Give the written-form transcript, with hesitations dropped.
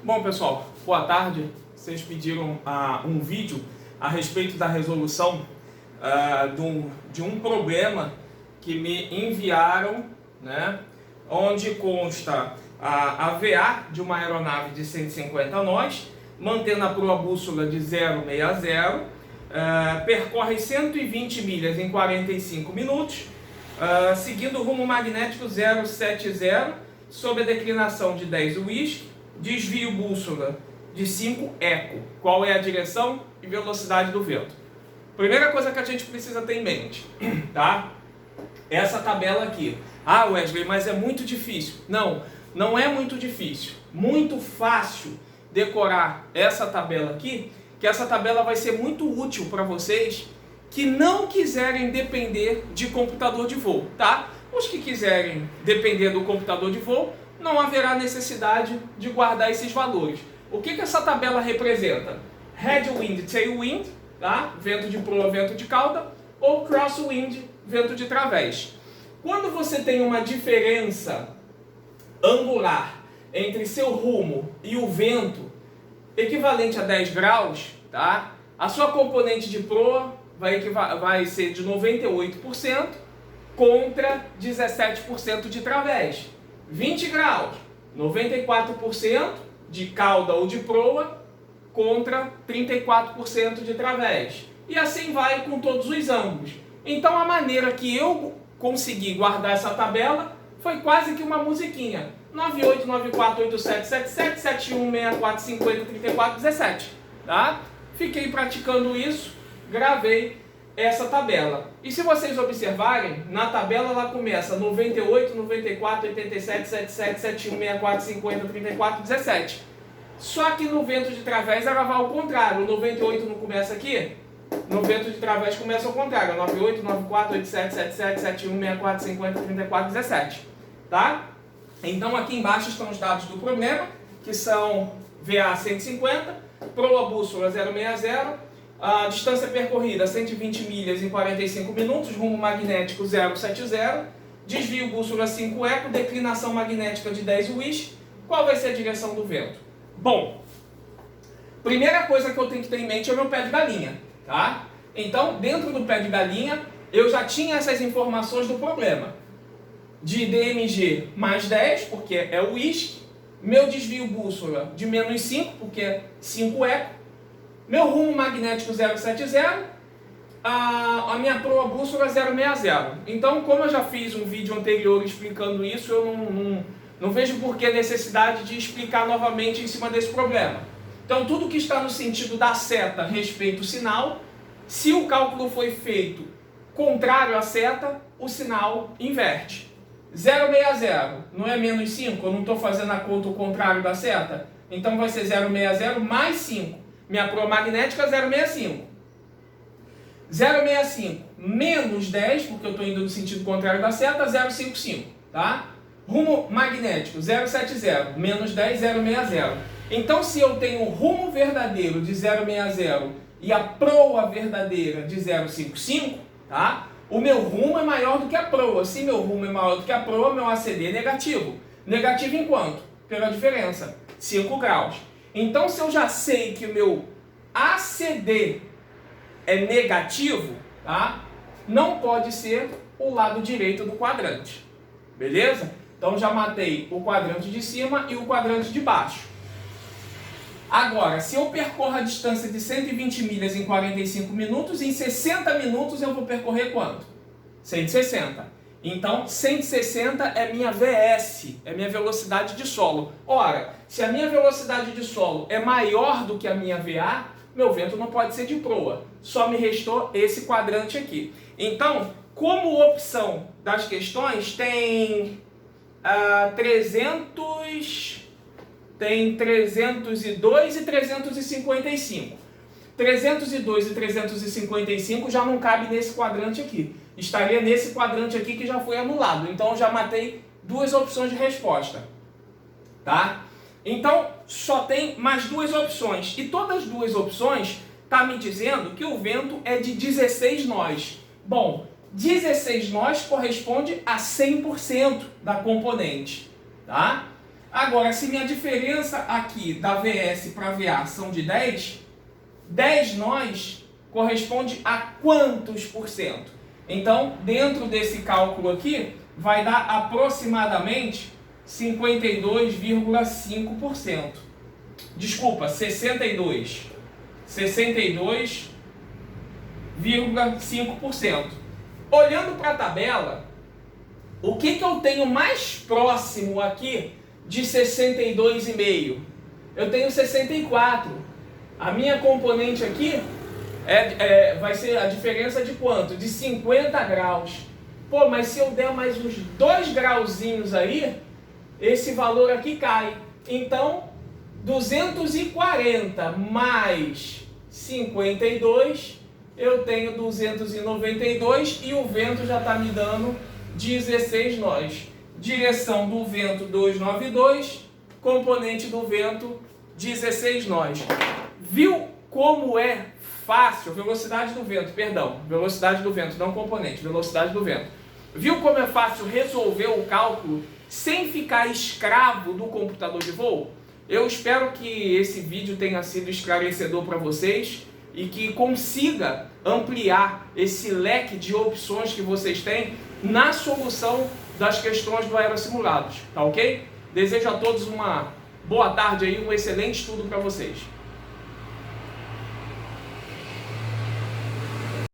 Bom, pessoal, boa tarde. Vocês pediram um vídeo a respeito da resolução de um problema que me enviaram, né, onde consta a VA de uma aeronave de 150 nós, mantendo a proa bússola de 060, percorre 120 milhas em 45 minutos, seguindo o rumo magnético 070, sob a declinação de 10 whisky, desvio bússola de 5 eco. Qual é a direção e velocidade do vento? Primeira coisa que a gente precisa ter em mente, tá? Essa tabela aqui. Ah, Wesley, mas é muito difícil. Não, não é muito difícil. Muito fácil decorar essa tabela aqui, que essa tabela vai ser muito útil para vocês que não quiserem depender de computador de voo, tá? Os que quiserem depender do computador de voo, não haverá necessidade de guardar esses valores. O que essa tabela representa? Headwind, tailwind, tá? Vento de proa, vento de cauda, ou crosswind, vento de través. Quando você tem uma diferença angular entre seu rumo e o vento equivalente a 10 graus, tá? A sua componente de proa vai ser de 98% contra 17% de través. 20 graus, 94% de cauda ou de proa contra 34% de través. E assim vai com todos os ângulos. Então a maneira que eu consegui guardar essa tabela foi quase que uma musiquinha. 989487777164503417, tá? Fiquei praticando isso, gravei essa tabela. E se vocês observarem, na tabela ela começa 98, 94, 87, 77, 71, 64, 50, 34, 17. Só que no vento de través ela vai ao contrário. O 98 não começa aqui? No vento de través começa ao contrário. 98, 94, 87, 77, 71, 64, 50, 34, 17. Tá? Então aqui embaixo estão os dados do problema, que são VA 150, proa bússola 060, a distância percorrida 120 milhas em 45 minutos, rumo magnético 070, desvio bússola 5 eco, declinação magnética de 10 wis. Qual vai ser a direção do vento? Bom, primeira coisa que eu tenho que ter em mente é o meu pé de galinha, tá? Então, dentro do pé de galinha, eu já tinha essas informações do problema. De DMG mais 10, porque é o whisky, meu desvio bússola de menos 5, porque é 5 eco, meu rumo magnético 070, a minha proa bússola 060. Então, como eu já fiz um vídeo anterior explicando isso, eu não vejo por que necessidade de explicar novamente em cima desse problema. Então, tudo que está no sentido da seta respeita o sinal. Se o cálculo foi feito contrário à seta, o sinal inverte. 060 não é menos 5? Eu não estou fazendo a conta o contrário da seta? Então vai ser 060 mais 5. Minha proa magnética 065. 065 menos 10, porque eu estou indo no sentido contrário da seta, 055. Tá? Rumo magnético 070 menos 10, 060. Então se eu tenho o rumo verdadeiro de 060 e a proa verdadeira de 055, tá? O meu rumo é maior do que a proa. Se meu rumo é maior do que a proa, meu ACD é negativo. Negativo em quanto? Pela diferença, 5 graus. Então, se eu já sei que o meu ACD é negativo, tá? Não pode ser o lado direito do quadrante. Beleza? Então, já matei o quadrante de cima e o quadrante de baixo. Agora, se eu percorro a distância de 120 milhas em 45 minutos, em 60 minutos eu vou percorrer quanto? 160. Então, 160 é minha VS, é minha velocidade de solo. Ora, se a minha velocidade de solo é maior do que a minha VA, meu vento não pode ser de proa. Só me restou esse quadrante aqui. Então, como opção das questões, tem 302 e 355. 302 e 355 já não cabe nesse quadrante aqui. Estaria nesse quadrante aqui que já foi anulado. Então, eu já matei duas opções de resposta. Tá? Então, só tem mais duas opções. E todas as duas opções tá me dizendo que o vento é de 16 nós. Bom, 16 nós corresponde a 100% da componente. Tá? Agora, se minha diferença aqui da VS para VA são de 10, 10 nós corresponde a quantos por cento? Então, dentro desse cálculo aqui, vai dar aproximadamente 52,5%. Desculpa, 62,5%. Olhando para a tabela, o que eu tenho mais próximo aqui de 62,5%? Eu tenho 64. A minha componente aqui vai ser a diferença de quanto? De 50 graus. Pô, mas se eu der mais uns 2 grauzinhos aí, esse valor aqui cai. Então, 240 mais 52, eu tenho 292 e o vento já está me dando 16 nós. Direção do vento 292, componente do vento 16 nós. Viu como é fácil? Velocidade do vento, não componente, velocidade do vento. Viu como é fácil resolver o cálculo sem ficar escravo do computador de voo? Eu espero que esse vídeo tenha sido esclarecedor para vocês e que consiga ampliar esse leque de opções que vocês têm na solução das questões do Aerosimulados, tá ok? Desejo a todos uma boa tarde aí, um excelente estudo para vocês.